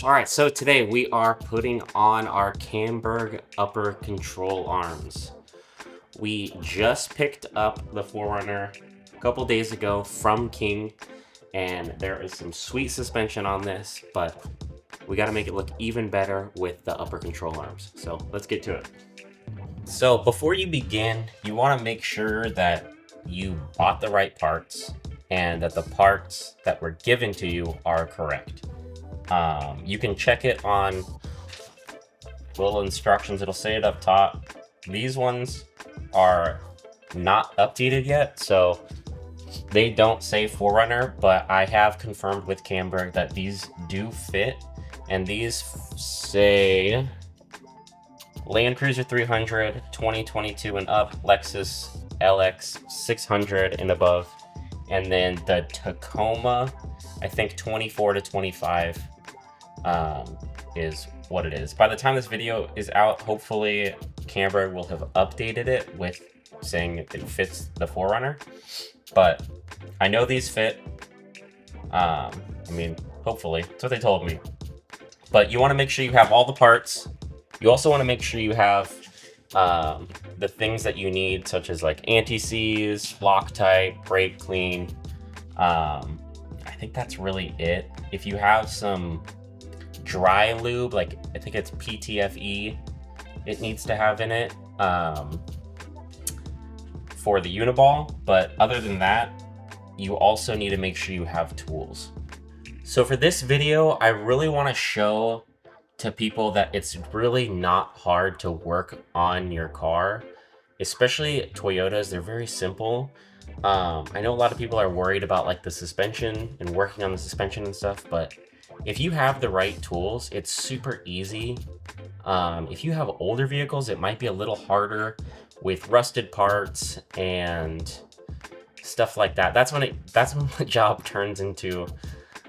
Alright, so today we are putting on our Camburg upper control arms. We just picked up the 4Runner a couple days ago from King, and there is some sweet suspension on this, but we got to make it look even better with the upper control arms. So let's get to it. So before you begin, you want to make sure that you bought the right parts and that the parts that were given to you are correct. You can check it on little instructions. It'll say it up top. These ones are not updated yet, so they don't say 4Runner, but I have confirmed with Camburg that these do fit, and these say Land Cruiser 300, 2022 and up, Lexus LX 600 and above, and then the Tacoma, I think 24 to 25 is what it is. By the time this video is out, hopefully Camburg will have updated it with saying it fits the 4Runner, but I know these fit. I mean, hopefully, that's what they told me. But you want to make sure you have all the parts. You also want to make sure you have the things that you need, such as like anti-seize, Loctite, brake clean. I think that's really it. If you have some dry lube, like I think it's PTFE, it needs to have in it for the uniball. But other than that, you also need to make sure you have tools. So for this video, I really want to show to people that it's really not hard to work on your car, especially Toyotas. They're very simple. I know a lot of people are worried about like the suspension and working on the suspension and stuff, but if you have the right tools, it's super easy. If you have older vehicles, it might be a little harder with rusted parts and stuff like that. That's when the job turns into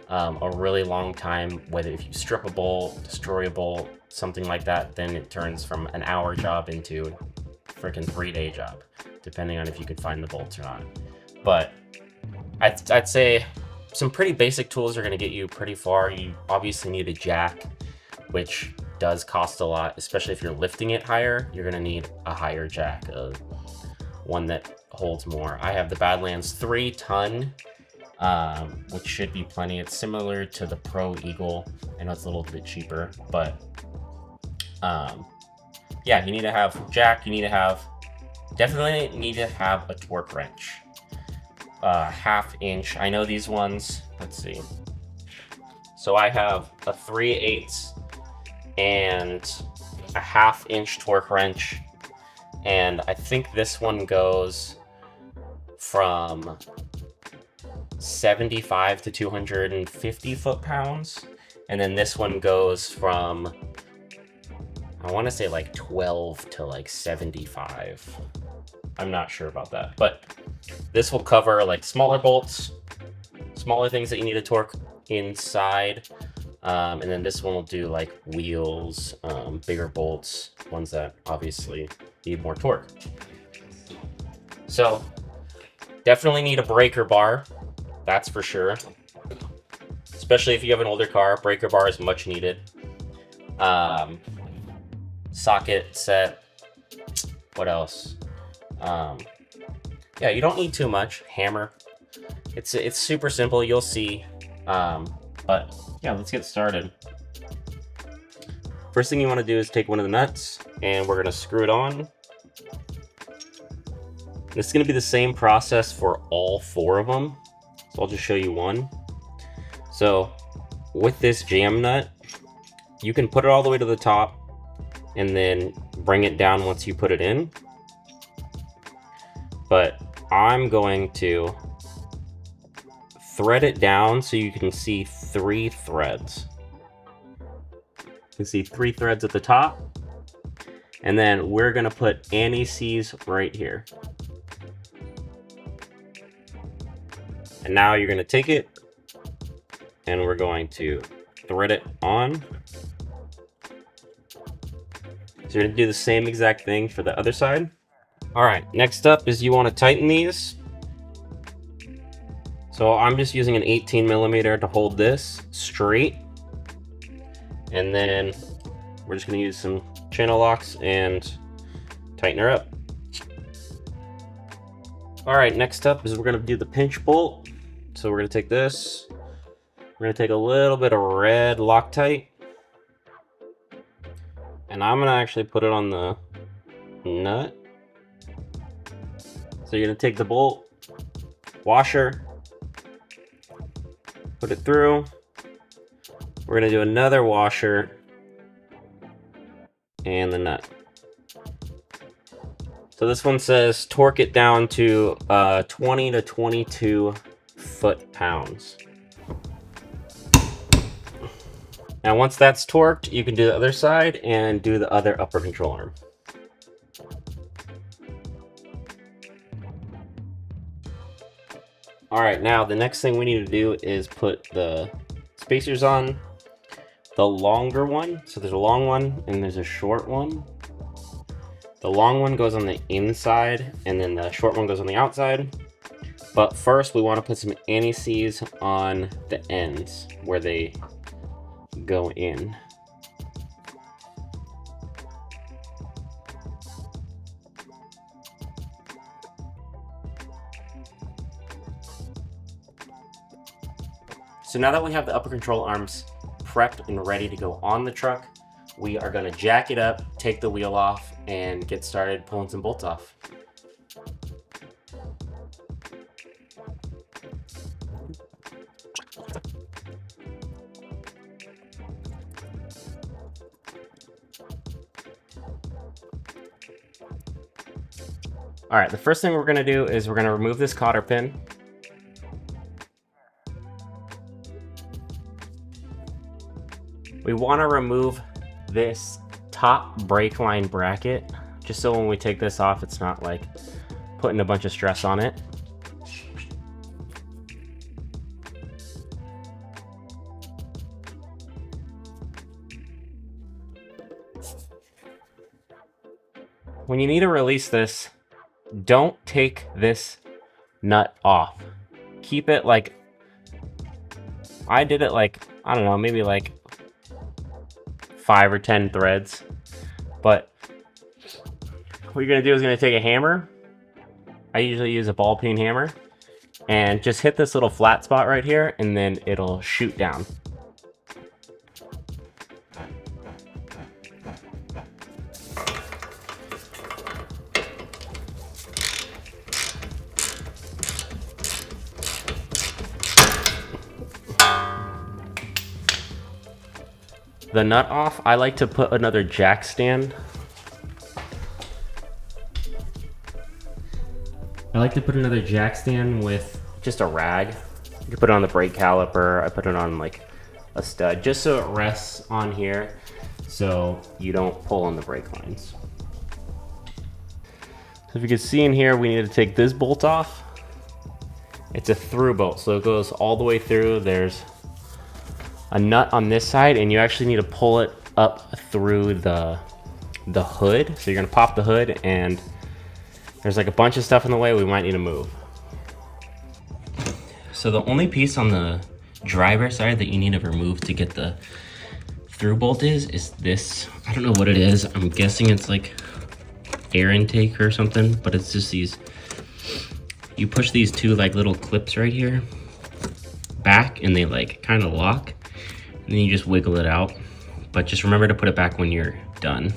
a really long time. Whether if you strip a bolt, destroy a bolt, something like that, then it turns from an hour job into a freaking 3-day job, depending on if you could find the bolts or not. But I'd say some pretty basic tools are going to get you pretty far. You obviously need a jack, which does cost a lot, especially if you're lifting it higher. You're going to need a higher jack, one that holds more. I have the Badlands 3-ton, which should be plenty. It's similar to the Pro Eagle. I know it's a little bit cheaper, but yeah, you need to have jack. Definitely need to have a torque wrench. 1/2 inch. I know these ones. Let's see. So I have a 3/8 and a 1/2 inch torque wrench, and I think this one goes from 75 to 250 foot-pounds, and then this one goes from, I want to say like 12 to like 75. I'm not sure about that, but this will cover like smaller bolts, smaller things that you need to torque inside, and then this one will do like wheels, bigger bolts, ones that obviously need more torque. So definitely need a breaker bar, that's for sure. Especially if you have an older car, breaker bar is much needed. Socket set. What else? Yeah, you don't need too much. Hammer. It's super simple, you'll see. But yeah, let's get started. First thing you want to do is take one of the nuts, and we're going to screw it on. This is going to be the same process for all 4 of them, so I'll just show you one. So with this jam nut, you can put it all the way to the top and then bring it down once you put it in. But I'm going to thread it down so you can see 3 threads. You can see 3 threads at the top, and then we're going to put anti-seize right here. And now you're going to take it and we're going to thread it on. So you're going to do the same exact thing for the other side. All right, next up is you want to tighten these. So I'm just using an 18mm to hold this straight. And then we're just gonna use some channel locks and tighten her up. All right, next up is we're gonna do the pinch bolt. So we're gonna take this, we're gonna take a little bit of red Loctite, and I'm gonna actually put it on the nut. So you're gonna take the bolt, washer, put it through. We're gonna do another washer and the nut. So this one says torque it down to 20 to 22 foot-pounds. Now once that's torqued, you can do the other side and do the other upper control arm. All right, now the next thing we need to do is put the spacers on. The longer one, so there's a long one and there's a short one. The long one goes on the inside and then the short one goes on the outside. But first we want to put some anti-seize on the ends where they go in. So now that we have the upper control arms prepped and ready to go on the truck, we are going to jack it up, take the wheel off, and get started pulling some bolts off. All right, the first thing we're going to do is we're going to remove this cotter pin. We want to remove this top brake line bracket, just so when we take this off, it's not like putting a bunch of stress on it. When you need to release this, don't take this nut off. Keep it like, I did it like, I don't know, maybe like 5 or 10 threads. But what you're gonna do is gonna take a hammer. I usually use a ball peen hammer, and just hit this little flat spot right here, and then it'll shoot down. The nut off, I like to put another jack stand. I like to put another jack stand with just a rag. You can put it on the brake caliper. I put it on like a stud, just so it rests on here so you don't pull on the brake lines. So if you can see in here, we need to take this bolt off. It's a through bolt, so it goes all the way through. There's a nut on this side, and you actually need to pull it up through the hood. So you're gonna pop the hood, and there's like a bunch of stuff in the way we might need to move. So the only piece on the driver side that you need to remove to get the through bolt is this. I don't know what it is. I'm guessing it's like air intake or something, but it's just these, you push these two like little clips right here back, and they like kind of lock, and then you just wiggle it out. But just remember to put it back when you're done.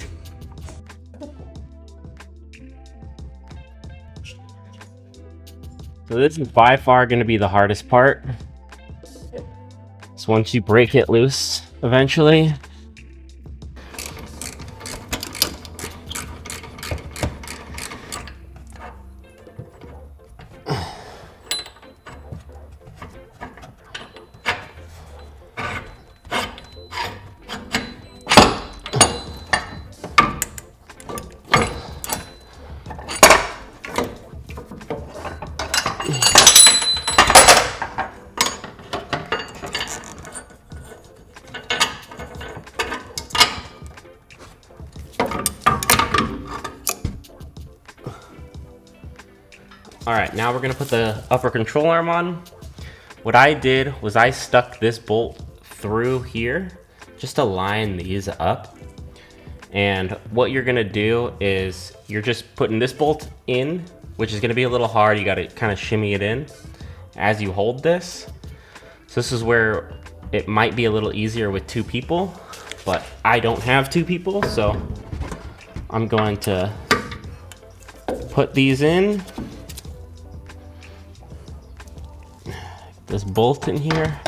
So this is by far going to be the hardest part. So once you break it loose eventually, all right, now we're gonna put the upper control arm on. What I did was I stuck this bolt through here just to line these up. And what you're gonna do is you're just putting this bolt in, which is gonna be a little hard. You gotta kind of shimmy it in as you hold this. So this is where it might be a little easier with 2 people, but I don't have 2 people, so I'm going to put these in. This bolt in here.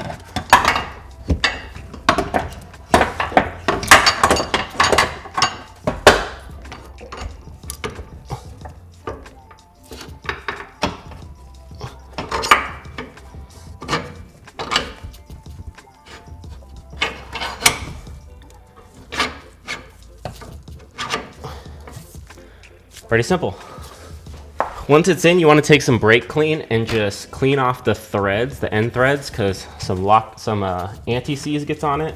Pretty simple. Once it's in, you want to take some brake clean and just clean off the threads, the end threads, because some anti-seize gets on it.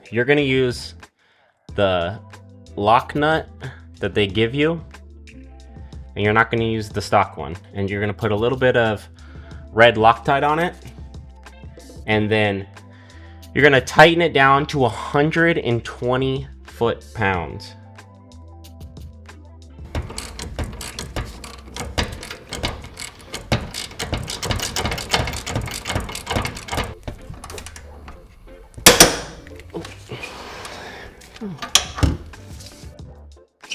You're going to use the lock nut that they give you, and you're not going to use the stock one. And you're going to put a little bit of red Loctite on it, and then you're going to tighten it down to 120 foot-pounds.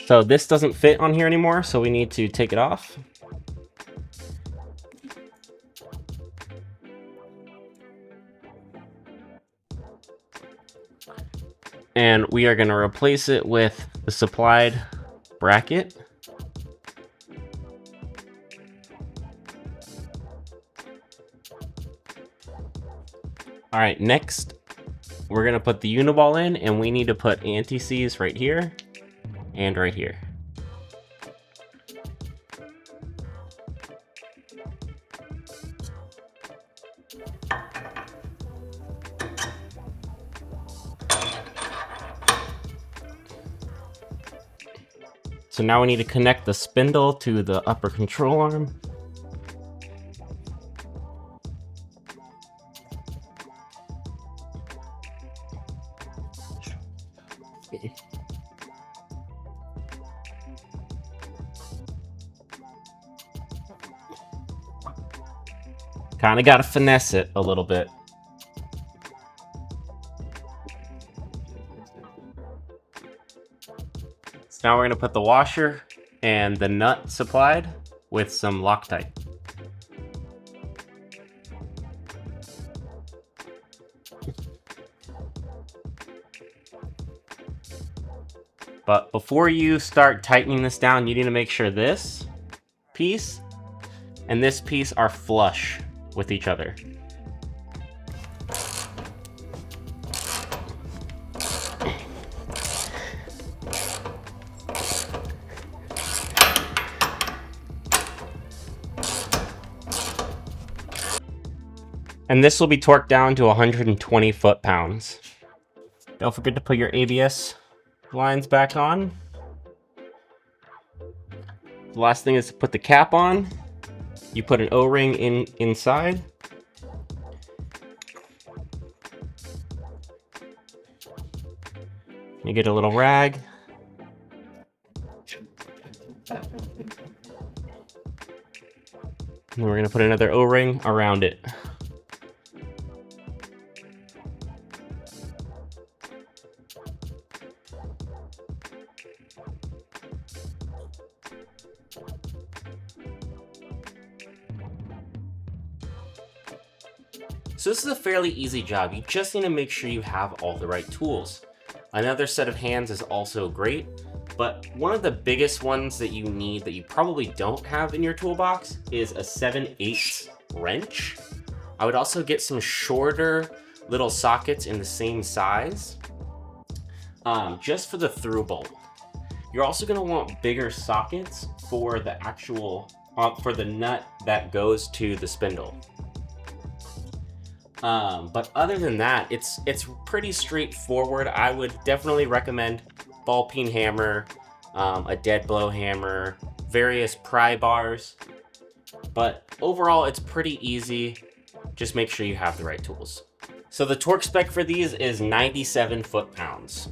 So this doesn't fit on here anymore, so we need to take it off. And we are going to replace it with the supplied bracket. All right, next we're going to put the uniball in, and we need to put anti-seize right here and right here. So now we need to connect the spindle to the upper control arm. Kind of got to finesse it a little bit. Now we're going to put the washer and the nut supplied with some Loctite. But before you start tightening this down, you need to make sure this piece and this piece are flush with each other. And this will be torqued down to 120 foot-pounds. Don't forget to put your ABS lines back on. The last thing is to put the cap on. You put an O-ring inside. You get a little rag. And then we're going to put another O-ring around it. So this is a fairly easy job. You just need to make sure you have all the right tools. Another set of hands is also great, but one of the biggest ones that you need that you probably don't have in your toolbox is a 7/8 wrench. I would also get some shorter little sockets in the same size, just for the through bolt. You're also going to want bigger sockets for the actual, for the nut that goes to the spindle. But other than that, it's pretty straightforward. I would definitely recommend ball peen hammer, a dead blow hammer, various pry bars. But overall, it's pretty easy. Just make sure you have the right tools. So the torque spec for these is 97 foot-pounds.